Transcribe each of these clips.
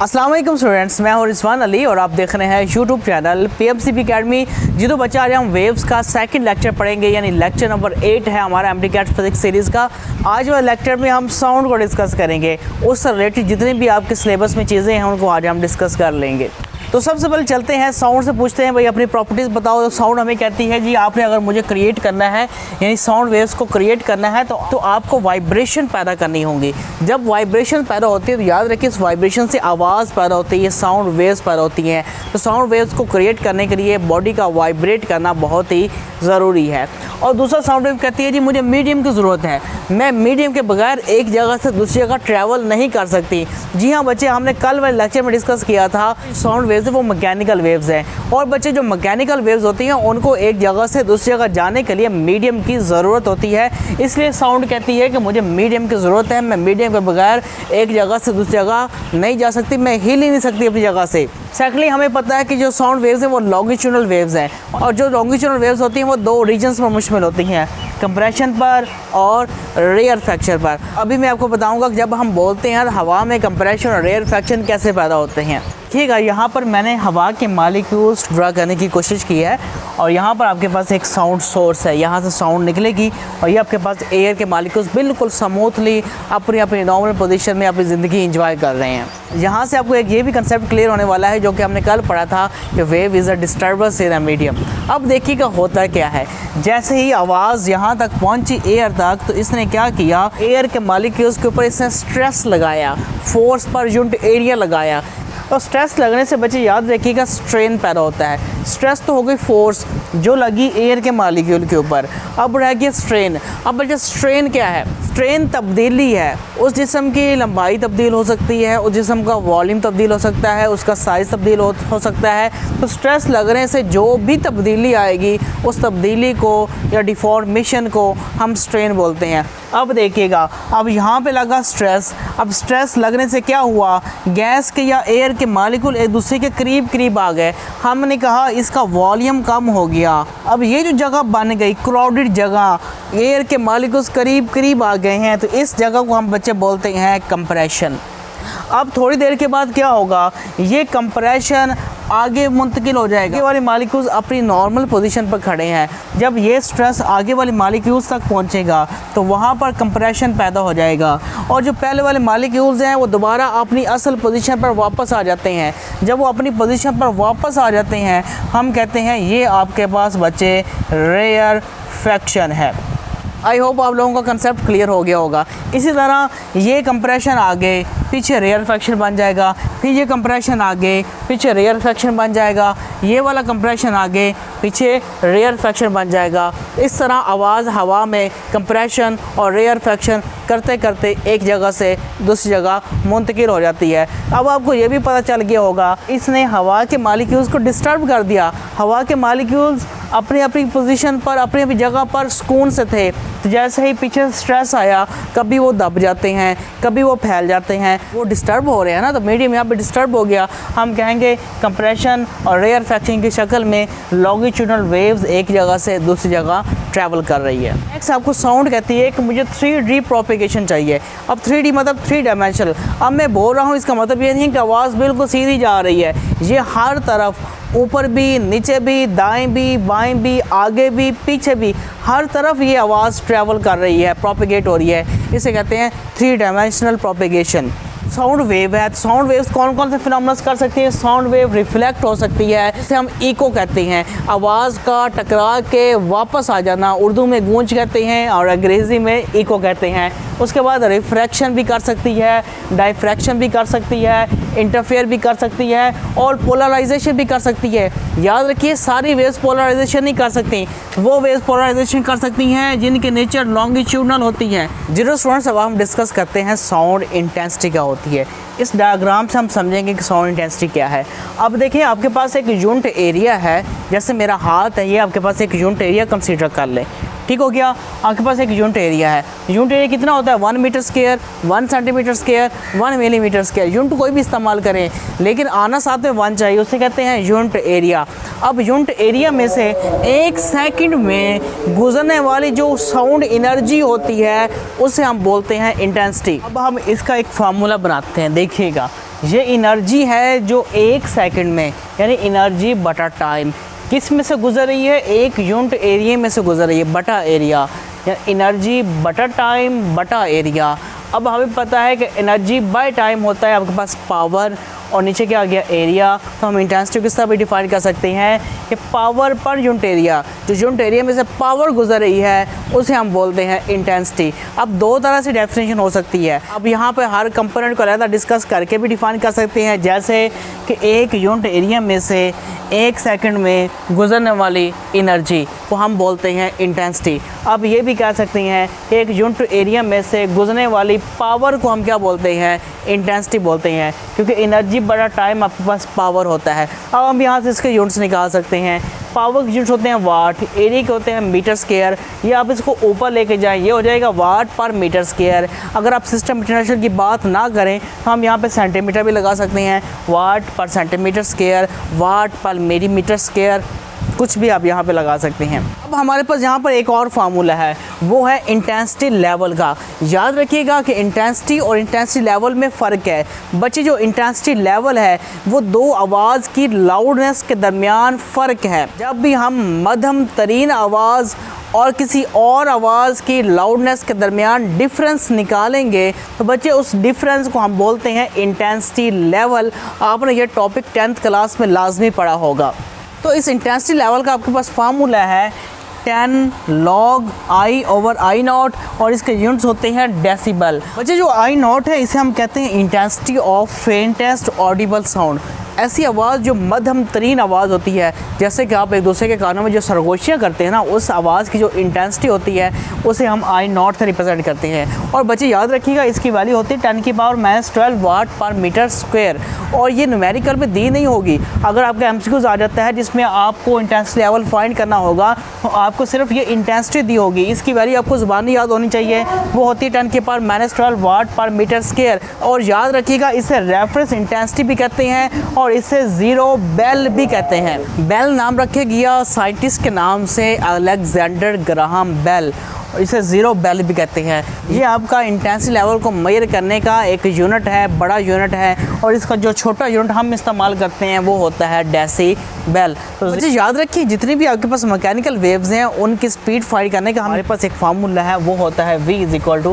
अस्सलाम वालेकुम स्टूडेंट्स, मैं हूं रिजवान अली और आप देख रहे हैं यूट्यूब चैनल PMCP अकेडमी। जी तो बच्चा, आज हम वेव्स का सेकंड लेक्चर पढ़ेंगे, यानी लेक्चर नंबर 8 है हमारा एमटीकैट फिजिक्स सीरीज़ का। आज वाले लेक्चर में हम साउंड को डिस्कस करेंगे, उससे रिलेटेड जितनी भी आपके सिलेबस में चीज़ें हैं उनको आज हम डिस्कस कर लेंगे। तो सबसे पहले चलते हैं साउंड से, पूछते हैं भाई अपनी प्रॉपर्टीज़ बताओ। तो साउंड हमें कहती है जी, आपने अगर मुझे क्रिएट करना है, यानी साउंड वेव्स को क्रिएट करना है तो आपको वाइब्रेशन पैदा करनी होंगी। जब वाइब्रेशन पैदा होती है तो याद रखिए उस वाइब्रेशन से आवाज़ पैदा होती है, साउंड वेव्स पैदा होती हैं। तो साउंड वेव्स को क्रिएट करने के लिए बॉडी का वाइब्रेट करना बहुत ही ज़रूरी है। और दूसरा साउंड वेव कहती है जी, मुझे मीडियम की ज़रूरत है, मैं मीडियम के बगैर एक जगह से दूसरी जगह ट्रैवल नहीं कर सकती। जी हाँ बच्चे, हमने कल वाले लेक्चर में डिस्कस किया था साउंड वेव्स वो मैकेनिकल वेव्स हैं। और बच्चे, जो मैकेनिकल वेव्स होती हैं उनको एक जगह से दूसरी जगह जाने के लिए मीडियम की ज़रूरत होती है। इसलिए साउंड कहती है कि मुझे मीडियम की ज़रूरत है, मैं मीडियम के बगैर एक जगह से दूसरी जगह नहीं जा सकती, मैं हिल ही नहीं सकती अपनी जगह से। सेकेंडली, हमें पता है कि जो साउंड वेव्स हैं वो लॉन्गिट्यूडनल वेव्स हैं, और जो लॉन्गिट्यूडनल वेव्स होती हैं वो दो रीजन्स पर मुश्तमिल होती हैं, कंप्रेशन पर और रेयरफेक्शन पर। अभी मैं आपको बताऊंगा कि जब हम बोलते हैं हवा में कंप्रेशन और रेयरफेक्शन कैसे पैदा होते हैं। ठीक है, यहाँ पर मैंने हवा के मॉलिक्यूल्स ड्रा करने की कोशिश की है, और यहाँ पर आपके पास एक साउंड सोर्स है, यहाँ से साउंड निकलेगी, और ये आपके पास एयर के मॉलिक्यूल्स बिल्कुल स्मूथली अपनी अपनी नॉर्मल पोजीशन में अपनी ज़िंदगी एंजॉय कर रहे हैं। यहाँ से आपको एक ये भी कंसेप्ट क्लियर होने वाला है जो कि हमने कल पढ़ा था कि wave is a disturbance in a medium. अब देखिएगा होता क्या है, जैसे ही आवाज़ यहाँ तक पहुँची एयर तक, तो इसने क्या किया, एयर के मॉलिक्यूल्स के ऊपर इसने स्ट्रेस लगाया, फोर्स पर यूनिट एरिया लगाया। और स्ट्रेस लगने से बच्चे याद रखिएगा स्ट्रेन पैदा होता है। स्ट्रेस तो हो गई फोर्स जो लगी एयर के मॉलिक्यूल के ऊपर, अब रह गया स्ट्रेन। अब बच्चे स्ट्रेन क्या है? स्ट्रेन तब्दीली है, उस जिस्म की लंबाई तब्दील हो सकती है, उस जिस्म का वॉल्यूम तब्दील हो सकता है, उसका साइज़ तब्दील हो सकता है। तो स्ट्रेस लगने से जो भी तब्दीली आएगी उस तब्दीली को या डिफॉर्मेशन को हम स्ट्रेन बोलते हैं। अब देखिएगा, अब यहाँ पे लगा स्ट्रेस, अब स्ट्रेस लगने से क्या हुआ, गैस के या एयर के मॉलिक्यूल एक दूसरे के करीब करीब आ गए। हमने कहा इसका वॉल्यूम कम हो गया। अब ये जो जगह बन गई क्राउडेड जगह, एयर के मॉलिक्यूल्स करीब करीब आ गए हैं, तो इस जगह को हम बच्चे बोलते हैं कंप्रेशन। अब थोड़ी देर के बाद क्या होगा, ये कंप्रेशन आगे मुंतकिल हो जाएगा। आगे वाले मॉलिक्यूल्स अपनी नॉर्मल पोजीशन पर खड़े हैं, जब ये स्ट्रेस आगे वाले मॉलिक्यूल्स तक पहुंचेगा तो वहाँ पर कंप्रेशन पैदा हो जाएगा, और जो पहले वाले मॉलिक्यूल्स हैं वो दोबारा अपनी असल पोजीशन पर वापस आ जाते हैं। जब वो अपनी पोजीशन पर वापस आ जाते हैं, हम कहते हैं ये आपके पास बच्चे रेयरफेक्शन है। आई होप आप लोगों का कंसेप्ट क्लियर हो गया होगा। इसी तरह ये कंप्रेशन आगे पीछे रेयरफेक्शन बन जाएगा, फिर ये कंप्रेशन आगे पीछे रेयरफेक्शन बन जाएगा, ये वाला कंप्रेशन आगे पीछे रेयरफेक्शन बन जाएगा। इस तरह आवाज़ हवा में कंप्रेशन और रेयरफेक्शन करते करते एक जगह से दूसरी जगह मुंतकिल हो जाती है। अब आपको ये भी पता चल गया होगा, इसने हवा के मॉलिक्यूल्स को डिस्टर्ब कर दिया। हवा के मॉलिक्यूल्स अपनी अपनी पोजीशन पर अपनी अपनी जगह पर सुकून से थे, तो जैसे ही पीछे स्ट्रेस आया, कभी वो दब जाते हैं, कभी वो फैल जाते हैं, वो डिस्टर्ब हो रहे हैं ना, तो मीडियम यहाँ पे डिस्टर्ब हो गया। हम कहेंगे कंप्रेशन और रेयरफेक्शन की शक्ल में लॉन्गिट्यूडनल वेव्स एक जगह से दूसरी जगह ट्रैवल कर रही है। नेक्स्ट आपको साउंड कहती है कि मुझे 3D प्रोपेगेशन चाहिए। अब 3D मतलब 3 डायमेंशनल। अब मैं बोल रहा हूँ इसका मतलब ये नहीं कि आवाज़ बिल्कुल सीधी जा रही है, ये हर तरफ, ऊपर भी, नीचे भी, दाएं भी, बाएं भी, आगे भी, पीछे भी, हर तरफ ये आवाज़ ट्रैवल कर रही है, प्रोपेगेट हो रही है। इसे कहते हैं 3 डायमेंशनल प्रोपेगेशन। साउंड वेव है, साउंड वेव्स कौन कौन से फिनोमेनस कर सकती है? साउंड वेव रिफ्लेक्ट हो सकती है, जिसे हम इको कहते हैं, आवाज़ का टकरा के वापस आ जाना, उर्दू में गूंज कहते हैं और अंग्रेज़ी में इको कहते हैं। उसके बाद रिफ्रैक्शन भी कर सकती है, डाइफ्रैक्शन भी कर सकती है, इंटरफेयर भी कर सकती है, और पोलराइजेशन भी कर सकती है। याद रखिए सारी वेव्स पोलराइजेशन नहीं कर सकती, वो वेव्स पोलराइजेशन कर सकती हैं जिनके नेचर लॉन्गिट्यूडनल होती हैं। जीरो स्टूडेंट्स, अब हम डिस्कस करते हैं साउंड इंटेंसिटी क्या होती है। इस डायग्राम से हम समझेंगे कि साउंड इंटेंसिटी क्या है। अब देखिए आपके पास एक यूनिट एरिया है, जैसे मेरा हाथ है, ये आपके पास एक यूनिट एरिया कंसीडर कर लें। ठीक हो गया, आपके पास एक यूनिट एरिया है। यूनिट एरिया कितना होता है? 1 metre square, 1 centimetre square, 1 millimetre square. Unit कोई भी इस्तेमाल करें, लेकिन आना साथ में 1 चाहिए, उसे कहते हैं यूनिट एरिया। अब यूनिट एरिया में से 1 सेकंड में गुजरने वाली जो साउंड एनर्जी होती है उसे हम बोलते हैं इंटेंसिटी। अब हम इसका एक फार्मूला बनाते हैं, देखिएगा ये एनर्जी है जो 1 सेकंड में, यानी एनर्जी बटा टाइम, किस में से गुजर रही है, 1 यूनिट एरिया में से गुजर रही है, बटा एरिया, या एनर्जी बटा टाइम बटा एरिया। अब हमें पता है कि एनर्जी बाय टाइम होता है आपके पास पावर, और नीचे क्या आ गया एरिया। तो हम इंटेंसिटी किस तरह भी डिफाइन कर सकते हैं कि पावर पर यूनिट एरिया, जो यूनिट एरिया में से पावर गुजर रही है उसे हम बोलते हैं इंटेंसिटी। अब 2 तरह से डेफिनेशन हो सकती है। अब यहाँ पे हर कंपोनेंट को अलग डिस्कस करके भी डिफाइन कर सकते हैं, जैसे कि 1 यूनिट एरिया में से 1 सेकंड में गुजरने वाली एनर्जी को हम बोलते हैं इंटेंसिटी। अब ये भी कह सकते हैं कि 1 यूनिट एरिया में से गुजरने वाली पावर को हम क्या बोलते हैं, इंटेंसिटी बोलते हैं, क्योंकि एनर्जी बड़ा टाइम आपके पास पावर होता है। अब हम यहाँ से इसके यूनिट्स निकाल सकते हैं। पावर के यूनिट्स होते हैं वाट, एरिया के होते हैं मीटर स्क्वायर। ये आप इसको ऊपर लेके जाएं, ये हो जाएगा वाट पर मीटर स्क्वायर। अगर आप सिस्टम इंटरनेशनल की बात ना करें तो हम यहाँ पे सेंटीमीटर भी लगा सकते हैं, वाट पर सेंटीमीटर स्क्वायर, वाट पर मिलीमीटर स्क्वायर, कुछ भी आप यहाँ पे लगा सकते हैं। अब हमारे पास यहाँ पर एक और फार्मूला है, वो है इंटेंसिटी लेवल का। याद रखिएगा कि इंटेंसिटी और इंटेंसिटी लेवल में फ़र्क है। बच्चे, जो इंटेंसिटी लेवल है वो 2 आवाज़ की लाउडनेस के दरमियान फ़र्क है। जब भी हम मध्यम तरीन आवाज़ और किसी और आवाज़ की लाउडनेस के दरमियान डिफरेंस निकालेंगे तो बच्चे उस डिफरेंस को हम बोलते हैं इंटेंसिटी लेवल। आपने ये टॉपिक 10th क्लास में लाजमी पढ़ा होगा। तो इस इंटेंसिटी लेवल का आपके पास फार्मूला है 10 log I/I0, और इसके यूनिट्स होते हैं डेसिबल। बच्चे, जो I0 है इसे हम कहते हैं intensity of faintest Audible sound. ऐसी आवाज़ जो मध्यम तरीन आवाज़ होती है, जैसे कि आप एक दूसरे के कानों में जो सरगोशियाँ करते हैं ना, उस आवाज़ की जो इंटेंसिटी होती है उसे हम I0 से रिप्रेजेंट करते हैं। और बच्चे याद रखिएगा इसकी वैल्यू होती है 10⁻⁻12 वाट पर मीटर स्क्वायर, और ये न्यूमेरिकल में दी नहीं होगी। अगर आपका MCQs आ जाता है जिसमें आपको इंटेंसिटी लेवल फाइंड करना होगा तो आपको सिर्फ ये इंटेंसिटी दी होगी, इसकी वैल्यू आपको ज़ुबानी याद होनी चाहिए, वो होती है 10⁻⁻12 वाट पर मीटर स्क्वायर। और याद रखिएगा इसे रेफरेंस इंटेंसिटी भी कहते हैं और इसे ज़ीरो बेल भी कहते हैं। बेल नाम रखे गया साइंटिस्ट के नाम से, अलेक्जेंडर ग्राहम बेल, और इसे ज़ीरो बेल भी कहते हैं। ये आपका इंटेंसिटी लेवल को मेजर करने का एक यूनिट है, बड़ा यूनिट है, और इसका जो छोटा यूनिट हम इस्तेमाल करते हैं वो होता है डेसीबल। तो बच्चे याद रखिए जितनी भी आपके पास मैकेनिकल वेव्स हैं उनकी स्पीड फाइंड करने का हमारे पास एक फार्मूला है, वो होता है V=√E/ρ।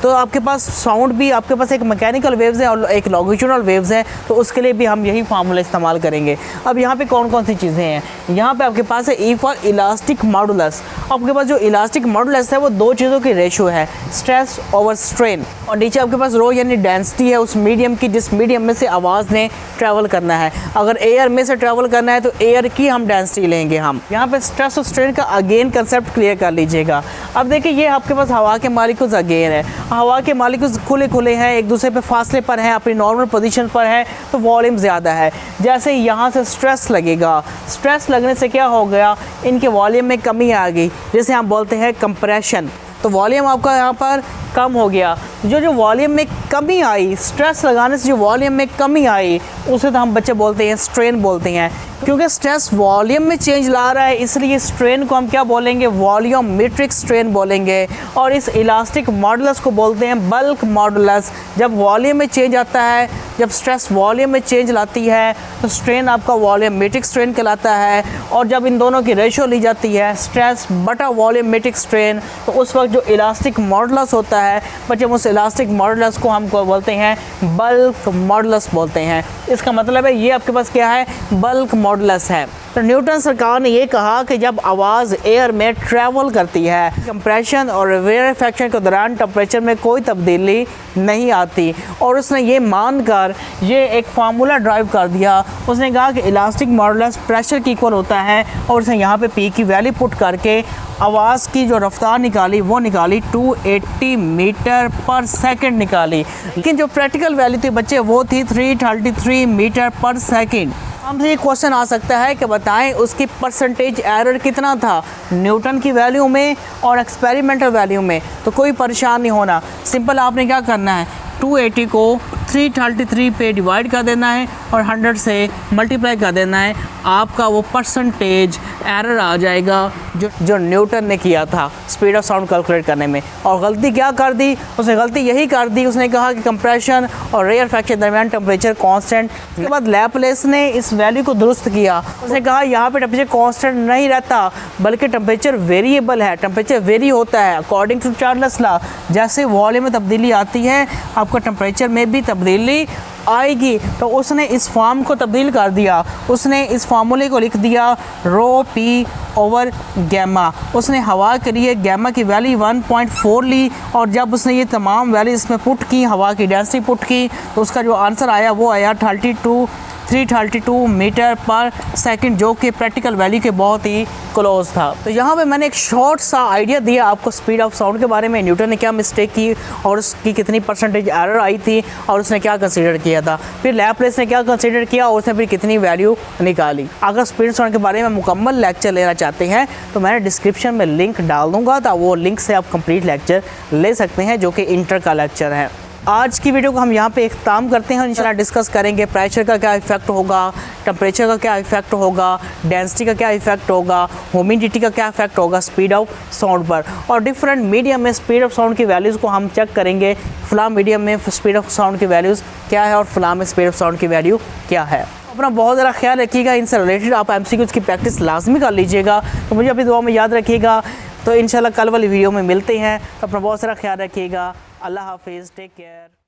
तो आपके पास साउंड भी, आपके पास एक मैकेनिकल वेव्स है और एक लॉन्गिट्यूडनल वेव्स है, तो उसके लिए भी हम यही फार्मूला इस्तेमाल करेंगे। अब यहाँ पे कौन कौन सी चीज़ें हैं, यहाँ पे आपके पास है E फॉर इलास्टिक मॉडुलस। आपके पास जो इलास्टिक मॉडुलस है वो 2 चीज़ों की रेशियो है, स्ट्रेस ओवर स्ट्रेन, और नीचे आपके पास रो यानी डेंसिटी है उस मीडियम की जिस मीडियम में से आवाज़ ने ट्रैवल करना है। अगर एयर में से ट्रैवल करना है तो एयर की हम डेंसिटी लेंगे। हम यहाँ पे स्ट्रेस और स्ट्रेन का अगेन कंसेप्ट क्लियर कर लीजिएगा। अब देखिए ये आपके पास हवा के मॉलिक्यूल्स अगेन है, हवा के मॉलिक्यूल्स खुले खुले हैं, एक दूसरे पे फासले पर हैं, अपनी नॉर्मल पोजीशन पर है, तो वॉल्यूम ज़्यादा है। जैसे यहाँ से स्ट्रेस लगेगा, स्ट्रेस लगने से क्या हो गया, इनके वॉल्यूम में कमी आ गई, जिसे हम बोलते हैं कंप्रेशन। तो वॉल्यूम आपका यहाँ पर कम हो गया। जो वॉल्यूम में कमी आई, स्ट्रेस लगाने से जो वॉल्यूम में कमी आई उसे तो हम बच्चे बोलते हैं स्ट्रेन बोलते हैं। क्योंकि स्ट्रेस वॉल्यूम में चेंज ला रहा है इसलिए स्ट्रेन को हम क्या बोलेंगे, वॉल्यूमेट्रिक स्ट्रेन बोलेंगे। और इस इलास्टिक मॉडुलस को बोलते हैं बल्क मॉडुलस। जब वॉल्यूम में चेंज आता है, जब स्ट्रेस वॉल्यूम में चेंज लाती है तो स्ट्रेन आपका वॉल्यूमेट्रिक स्ट्रेन कहलाता है। और जब इन दोनों की रेशियो ली जाती है स्ट्रेस बटा वॉल्यूमेट्रिक स्ट्रेन, तो उस वक्त जो इलास्टिक मॉडुलस होता है बच्चे, उस इलास्टिक मॉडुलस को हम बोलते हैं बल्क मॉडुलस बोलते हैं। इसका मतलब है ये आपके पास क्या है, बल्क मॉडुलस है। तो न्यूटन सरकार ने ये कहा कि जब आवाज़ एयर में ट्रैवल करती है, कंप्रेशन और रेरेफेक्शन के दौरान टेम्परेचर में कोई तब्दीली नहीं आती। और उसने ये मानकर ये एक फार्मूला ड्राइव कर दिया। उसने कहा कि इलास्टिक मॉडुलस प्रेशर की इक्वल होता है, और उसने यहाँ पे पी की वैल्यू पुट करके आवाज़ की जो रफ्तार निकाली वो निकाली 280 मीटर पर सेकंड निकाली। लेकिन जो प्रैक्टिकल वैल्यू थी बच्चे वो थी 333 मीटर पर सेकंड। हमसे ये क्वेश्चन आ सकता है कि बताएं उसकी परसेंटेज एरर कितना था न्यूटन की वैल्यू में और एक्सपेरिमेंटल वैल्यू में। तो कोई परेशान नहीं होना, सिंपल आपने क्या करना है, 280 को 333 पे डिवाइड कर देना है और 100 से मल्टीप्लाई कर देना है। आपका वो परसेंटेज एरर आ जाएगा जो न्यूटन ने किया था स्पीड ऑफ साउंड कैलकुलेट करने में। और गलती क्या कर दी उसने? गलती यही कर दी, उसने कहा कि कंप्रेशन और रेयर फैक्ट के दरमियान टेम्परेचर कांस्टेंट। उसके बाद लैपलेस ने इस वैल्यू को दुरुस्त किया, उसने कहा यहाँ पे टेम्परेचर कांस्टेंट नहीं रहता बल्कि टेम्परेचर वेरिएबल है, टेम्परेचर वेरी होता है अकॉर्डिंग टू चार्ल्स लॉ। जैसे वॉल्यूम में तब्दीली आती है आपका टेम्परेचर में भी तब्दीली आएगी। तो उसने इस फॉर्म को तब्दील कर दिया, उसने इस फार्मूले को लिख दिया रो पी ओवर गैमा। उसने हवा के लिए गैमा की वैल्यू 1.4 ली और जब उसने ये तमाम वैल्यू इसमें पुट की, हवा की डेंसिटी पुट की, तो उसका जो आंसर आया वो आया 332 मीटर पर सेकंड, जो कि प्रैक्टिकल वैल्यू के बहुत ही क्लोज था। तो यहाँ पे मैंने एक शॉर्ट सा आइडिया दिया आपको स्पीड ऑफ साउंड के बारे में, न्यूटन ने क्या मिस्टेक की और उसकी कितनी परसेंटेज एरर आई थी और उसने क्या कंसीडर किया था, फिर लैपलेस ने क्या कंसीडर किया और उसने फिर कितनी वैल्यू निकाली। अगर स्पीड साउंड के बारे में मुकम्मल लेक्चर लेना चाहते हैं तो मैंने डिस्क्रिप्शन में लिंक डाल दूँगा, तो वो लिंक से आप कंप्लीट लेक्चर ले सकते हैं जो कि इंटर का लेक्चर है। आज की वीडियो को हम यहाँ पे इख्तिताम करते हैं। इंशाल्लाह डिस्कस करेंगे प्रेशर का क्या इफेक्ट होगा, टेम्परेचर का क्या इफेक्ट होगा, डेंसिटी का क्या इफेक्ट होगा, ह्यूमिडिटी का क्या इफेक्ट होगा स्पीड ऑफ साउंड पर, और डिफरेंट मीडियम में स्पीड ऑफ साउंड की वैल्यूज़ को हम चेक करेंगे। फलां मीडियम में स्पीड ऑफ साउंड की वैल्यूज़ क्या है और फलां में स्पीड ऑफ साउंड की वैल्यू क्या है। अपना बहुत ज़्यादा ख्याल रखिएगा, इनसे रिलेटेड आप MCQs की प्रैक्टिस लाजमी कर लीजिएगा। तो मुझे अपनी दुआ में याद रखिएगा। तो इंशाल्लाह कल वाली वीडियो में मिलते हैं। तो अपना बहुत सारा ख्याल रखिएगा। अल्लाह हाफिज़, टेक केयर।